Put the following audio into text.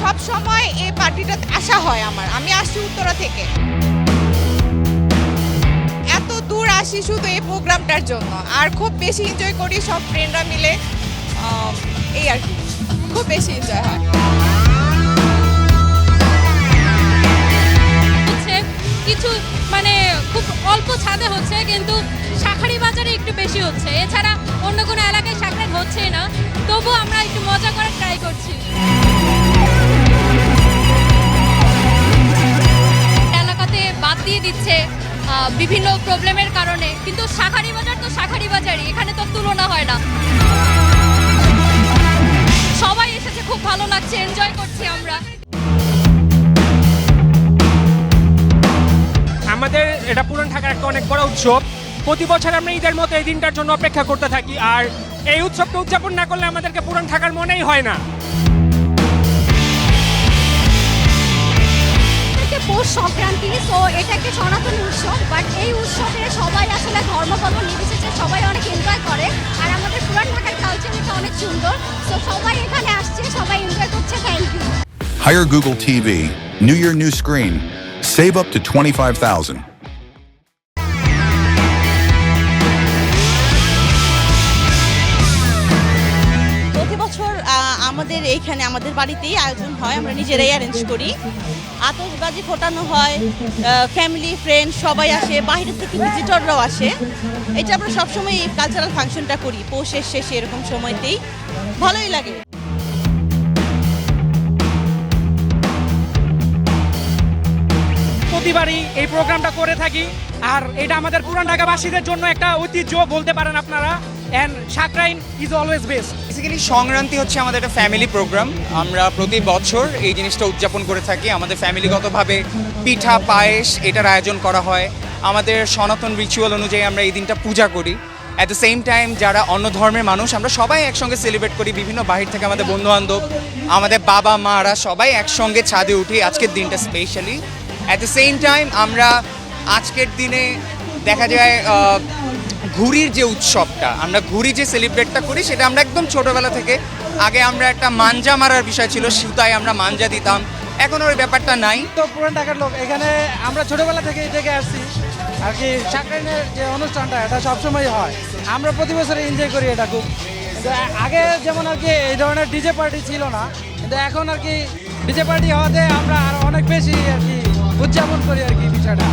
সব সময় এই পার্টিটাতে আসা হয় আমি আসছি উত্তরা থেকে, এত দূর আসি শুধু এই প্রোগ্রামটার জন্য। আর খুব বেশি এনজয় করি সব ফ্রেন্ডরা মিলে, এই আর কি, খুব বেশি এনজয় হয়। কিছু মানে খুব অল্প ছাদে হচ্ছে, কিন্তু শাঁখারি বাজারে একটু বেশি হচ্ছে, এছাড়া অন্য কোনো এলাকায় শাঁখারি হচ্ছেই না। তবু আমরা একটু মজা করে ট্রাই করছি। এলাকাতে বাদ দিয়ে দিচ্ছে বিভিন্ন প্রবলেমের কারণে, কিন্তু শাঁখারি বাজার তো শাঁখারি বাজারই, এখানে তো তুলনা হয় না। সবাই এসেছে, খুব ভালো লাগছে, এনজয় করছি আমরা। আমাদের এটা পুরান ঢাকার একটা অনেক বড় উৎসব। প্রতি বছর আমরা ঈদের মতো এই দিনটার জন্য অপেক্ষা করতে থাকি, আর এই উৎসবটা উদযাপন না করলে আমাদেরকে পুরান ঢাকার মনেই হয় না। পৌষ সংক্রান্তি, তো এটা একটা সনাতনী উৎসব, বাট এই উৎসবে সবাই আসলে ধর্মকর্ম নির্বিশেষে সবাই অনেক এনজয় করে। আর আমাদের পুরান ঢাকার কালচার এটা অনেক সুন্দর, তো সবাই এখানে আসছে, সবাই এনজয় করছে। Thank you. Hire Google TV. New year, new screen. Save up to $25,000. প্রতি বছর আমাদের এইখানে আমাদের বাড়িতেই আয়োজন হয়, আমরা নিজেরাই অ্যারেঞ্জ করি। আতশবাজি ফোটানো হয়, ফ্যামিলি ফ্রেন্ড সবাই আসে, বাইরে থেকে ভিজিটররাও আসে। এটা আমরা সবসময় এই কালচারাল ফাংশনটা করি পৌষের শেষে এরকম সময়তেই, ভালোই লাগে। প্রতিবারই এই প্রোগ্রামটা করে থাকি, আর এটা আমাদের পুরান ঢাকাবাসীদের জন্য একটা ঐতিহ্য বলতে পারেন আপনারা। And Sakrain is always best. Basically Sankranti হচ্ছে আমাদের একটা ফ্যামিলি প্রোগ্রাম। আমরা প্রতি বছর এই জিনিসটা উদযাপন করে থাকি। আমাদের ফ্যামিলিগতভাবে পিঠা পায়েস এটার আয়োজন করা হয়। আমাদের সনাতন রিচুয়াল অনুযায়ী আমরা এই দিনটা পূজা করি। অ্যাট দ্য সেম টাইম যারা অন্য ধর্মের মানুষ আমরা সবাই একসঙ্গে সেলিব্রেট করি। বিভিন্ন বাহির থেকে আমাদের বন্ধুবান্ধব, আমাদের বাবা মারা সবাই একসঙ্গে ছাদে উঠি আজকের দিনটা specially. At the same time আমরা আজকের দিনে দেখা যায় ঘুড়ির যে উৎসবটা, আমরা ঘুড়ি যে সেলিব্রেটটা করি সেটা আমরা একদম ছোটোবেলা থেকে, আগে আমরা একটা মাঞ্জা মারার বিষয় ছিল, সুতায় আমরা মাঞ্জা দিতাম, এখন ওই ব্যাপারটা নাই। তো পুরান ঢাকার লোক এখানে আমরা ছোটবেলা থেকে দেখে আসছি আর কি। সাকরাইনের যে অনুষ্ঠানটা এটা সবসময় হয়, আমরা প্রতি বছর এনজয় করি এটা খুব। কিন্তু আগে যেমন আর কি এই ধরনের ডিজে পার্টি ছিল না, কিন্তু এখন আর কি ডিজে পার্টি হওয়াতে আমরা আরো অনেক বেশি আর কি উদযাপন করি আর কি বিষয়টা।